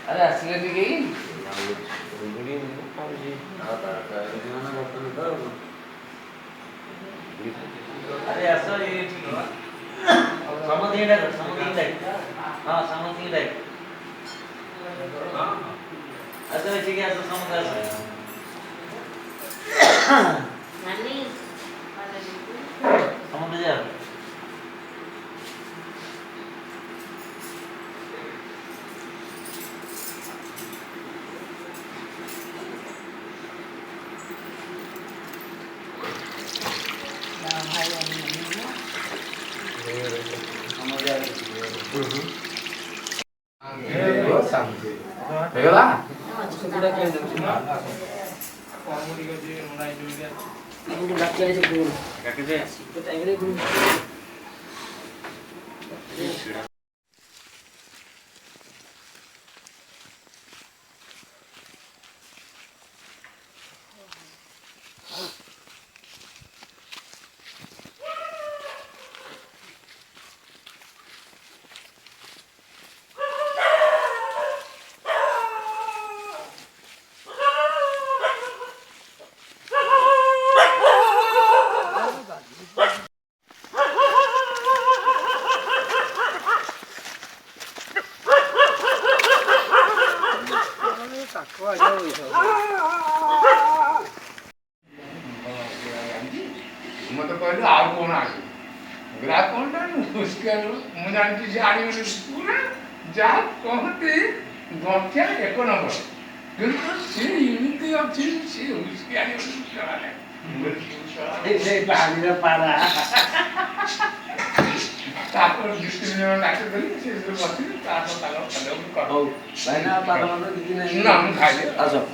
अरे असले ती गेली अरे असं समज हा समज असं ठीक आहे असं समज असं समज मत कहलु आ कोन आगे ग्राहक कोन उसके मुझे आंटी जी आड़ी में पूरा जा कहते गठिया एक नंबर बिल्कुल से यूनिटी ऑफ चीज से उसके आड़ी में चला ले ले पानी रे पारा तापर डिस्ट्रिब्यूटर डाक्टर बोली से बसी तापर तालो कदम कहो भाई ना पारा मतलब दीदी ने ना हम खाइए आजो